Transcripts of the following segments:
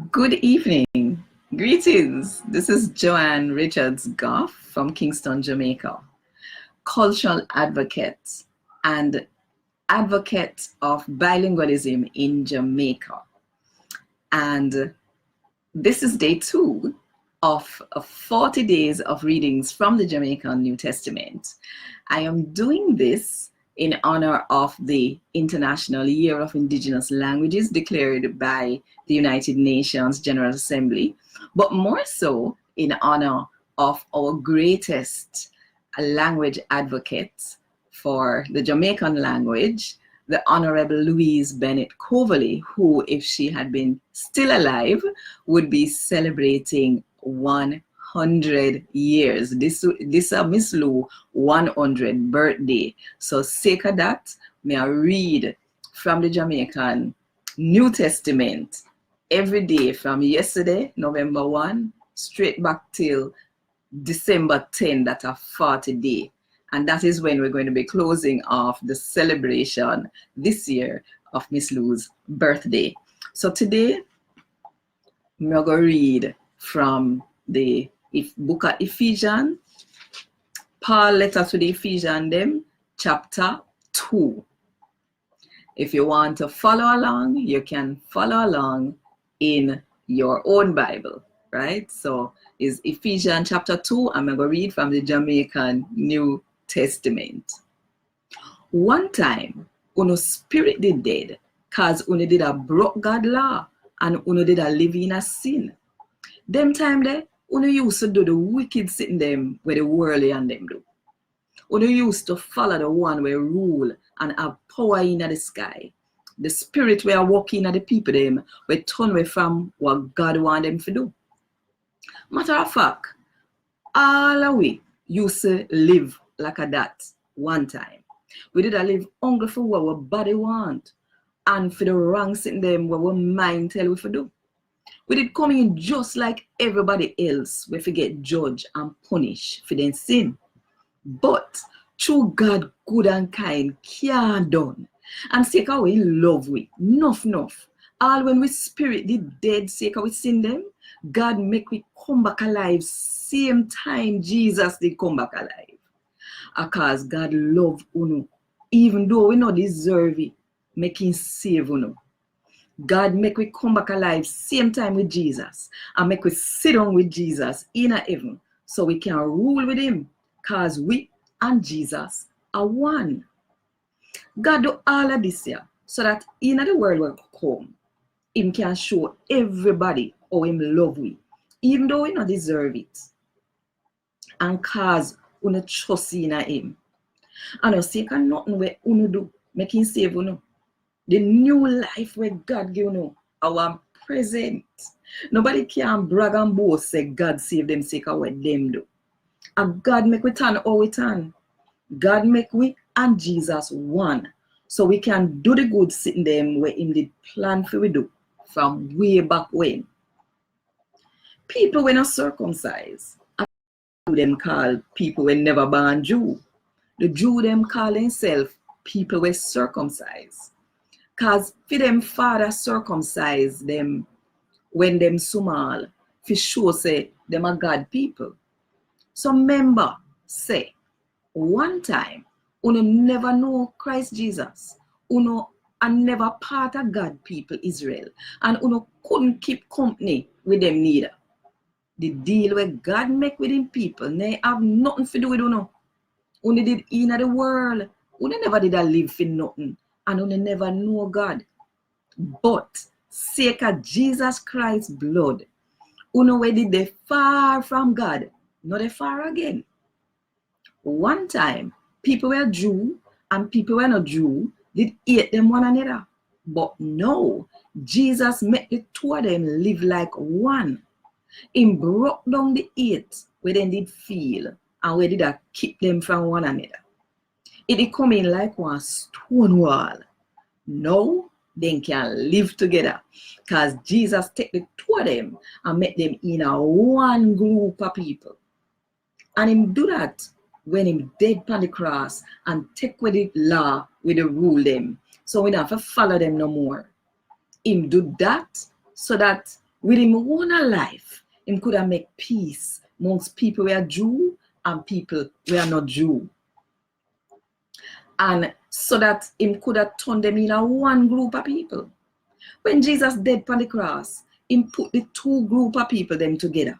Good evening. Greetings. This is Joanne Richards Goff from Kingston, Jamaica, cultural advocate and advocate of bilingualism in Jamaica. And this is day 2 of 40 days of readings from the Jamaican New Testament. I am doing this in honor of the International Year of Indigenous Languages declared by the United Nations General Assembly, but more so in honor of our greatest language advocate for the Jamaican language, the Honorable Louise Bennett Coverley, who, if she had been still alive, would be celebrating 100 years. This Miss Lou 100 birthday. So sake of that, may I read from the Jamaican New Testament every day from yesterday, November 1, straight back till December 10, that's a 40 day. And that is when we're going to be closing off the celebration this year of Miss Lou's birthday. So today, I'm going to read from the book of Ephesians, Paul letter to the Ephesians, them, chapter 2. If you want to follow along, you can follow along in your own Bible, right? So it's Ephesians chapter 2. I'm going to read from the Jamaican New Testament. One time, uno spirit did dead, cause uno did a broke God law, and uno did a live in a sin. Them time there, uno used to do the wicked sitting them where the worldly and them do. Uno used to follow the one where rule and have power in the sky. The spirit where walking at the people them, where turn away from what God want them to do. Matter of fact, all of we used to live like a that one time. We did a live hungry for what our body want and for the wrong sitting them what our mind tell we to do. We did come in just like everybody else. We forget judge and punish for their sin. But through God good and kind can't done. And sake how we love we. Enough. All when we spirit did dead, sake how we sin them, God make we come back alive. Same time Jesus did come back alive. Because God love uno. Even though we not deserve it, make him save uno. God make we come back alive same time with Jesus. And make we sit down with Jesus in heaven. So we can rule with him. Because we and Jesus are one. God do all of this here. So that in the world will come. Him can show everybody how him love we. Even though we not deserve it. And cause uno trust in him. And I say nothing where uno do make him save uno. The new life where God give uno our present. Nobody can brag and boast say God save them sake of what them do. And God make we turn how we turn. God make we and Jesus one. So we can do the good sitting them where him did plan for we do from way back when. People were not circumcised. Them call people were never born Jew. The Jew them call themselves people were circumcised. Cause for them father circumcised them when them small, for sure say them are God people. So remember, say, one time, uno never know Christ Jesus. Uno and never part of God people Israel. And uno couldn't keep company with them neither. The deal where God make with him people, they have nothing to do with uno. Uno did in the world. Uno never did a live for nothing. And uno never know God. But sake of Jesus Christ's blood, uno where did they far from God, not they far again. One time, people were Jew and people were not Jew, did hate them one another. But no, Jesus made the two of them live like one. He broke down the hate where they did feel and where did that keep them from one another. It did come in like one stone wall. Now they can live together because Jesus take the two of them and make them in a one group of people. And him do that when him dead on the cross and take with the law with the rule them. So we don't have to follow them no more. Him do that so that With him own life, him could have make peace amongst people who are Jew and people who are not Jew. And so that him could have turned them in a one group of people. When Jesus died on the cross, him put the two group of people them together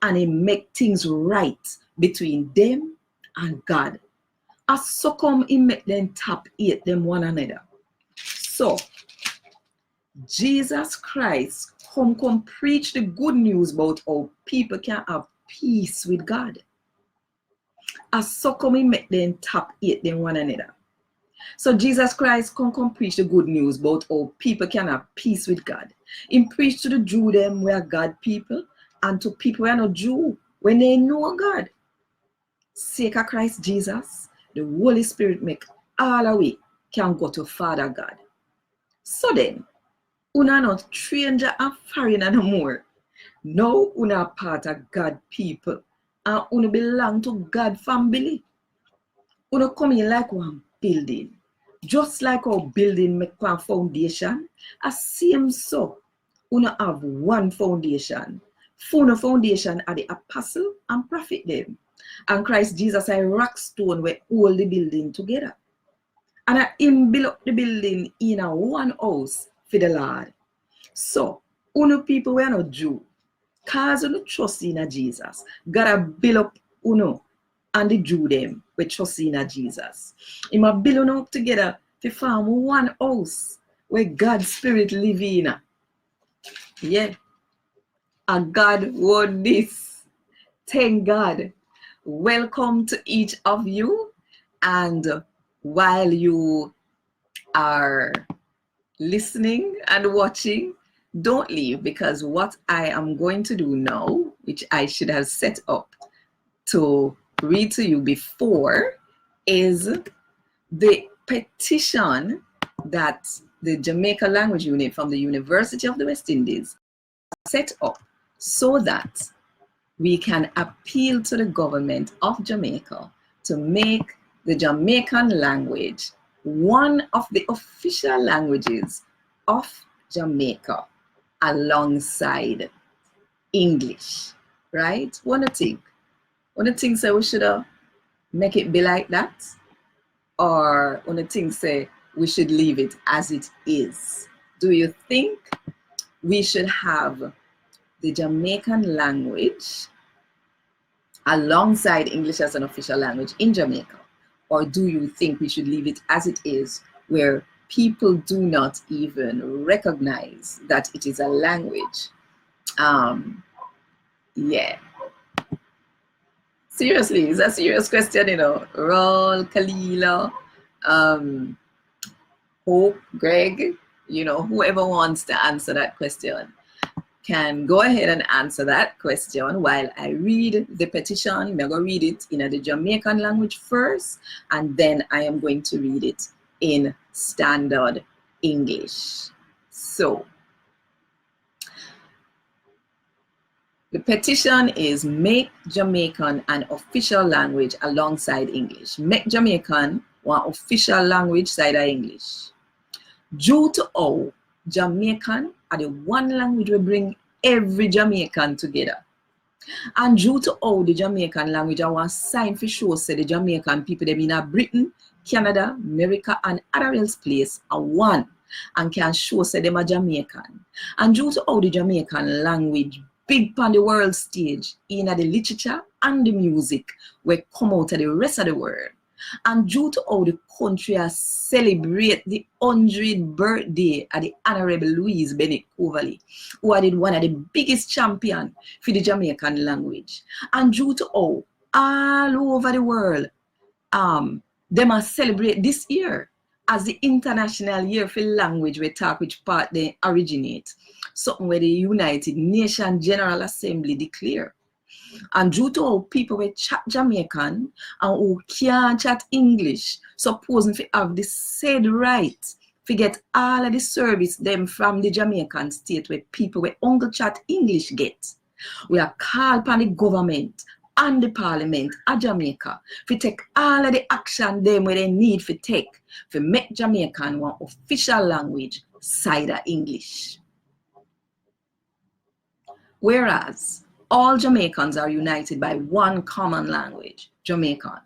and he make things right between them and God. As so come he make them tap hate them one another. So Jesus Christ come preach the good news about how people can have peace with God. As so come he make them tap hate them one another. So Jesus Christ come preach the good news about how people can have peace with God. He preached to the Jew them who are God people and to people who are not Jew when they know God. Sake of Christ Jesus, the Holy Spirit make all the way can go to Father God. So then, una not stranger and foreigner no more. Now una part of God people and una belong to God family. Una come in like one building. Just like our building make one foundation, as same so, una have one foundation. Full foundation are the apostle and prophet them. And Christ Jesus a rock stone where hold the building together. And him build up the building in a one house for the Lord. So, uno people we are not Jew, cause uno trust in Jesus, gotta build up uno and the Jew them we trust in Jesus. Him a build uno up together to form one house where God's spirit live in. Yeah. And God word this. Thank God. Welcome to each of you. And while you are listening and watching, don't leave, because what I am going to do now, which I should have set up to read to you before, is the petition that the Jamaica Language Unit from the University of the West Indies set up so that we can appeal to the government of Jamaica to make the Jamaican language one of the official languages of Jamaica alongside English, right? One thing say we should make it be like that, or one thing say we should leave it as it is? Do you think we should have the Jamaican language alongside English as an official language in Jamaica? Or do you think we should leave it as it is, where people do not even recognize that it is a language? Yeah. Seriously, it's a serious question, you know. Roll, Kalila, Hope, Greg, you know, whoever wants to answer that question can go ahead and answer that question while I read the petition. I'm going to read it in the Jamaican language first, and then I am going to read it in standard English. So, the petition is make Jamaican an official language alongside English. Make Jamaican one official language side of English. Due to how Jamaican are the one language we bring every Jamaican together. And due to how the Jamaican language I want sign for sure say the Jamaican people them in Britain, Canada, America, and other else place are one and can show say them a Jamaican. And due to how the Jamaican language big on the world stage in the literature and the music will come out of the rest of the world. And due to how the country has celebrate the 100th birthday of the Honorable Louise Bennett Coverley, who had one of the biggest champion for the Jamaican language. And due to how all over the world, them are celebrate this year as the International Year for Language, we talk which part they originate. Something where the United Nations General Assembly declare. And due to how people will chat Jamaican and who can't chat English, supposing to have the said right to get all of the service them from the Jamaican state where people will only chat English get. We are called upon the government and the parliament of Jamaica to take all of the action them where they need to take to make Jamaican one official language side of English. Whereas all Jamaicans are united by one common language, Jamaican.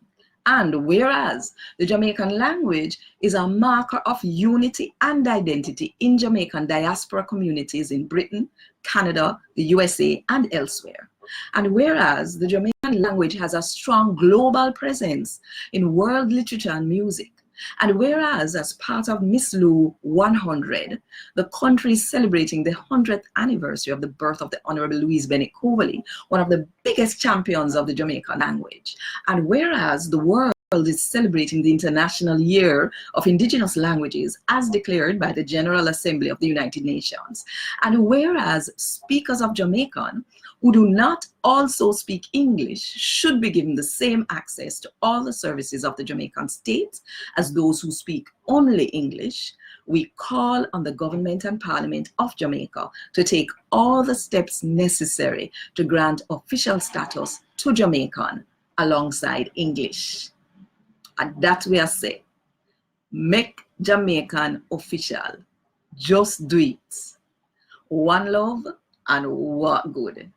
And whereas the Jamaican language is a marker of unity and identity in Jamaican diaspora communities in Britain, Canada, the USA, and elsewhere. And whereas the Jamaican language has a strong global presence in world literature and music, and whereas as part of Miss Lou 100, the country is celebrating the 100th anniversary of the birth of the Honorable Louise Bennett Coverley, one of the biggest champions of the Jamaican language. And whereas the world is celebrating the International Year of Indigenous Languages as declared by the General Assembly of the United Nations. And whereas speakers of Jamaican who do not also speak English should be given the same access to all the services of the Jamaican state as those who speak only English, we call on the government and parliament of Jamaica to take all the steps necessary to grant official status to Jamaican alongside English. And that we are saying, make Jamaican official. Just do it. One love and what good.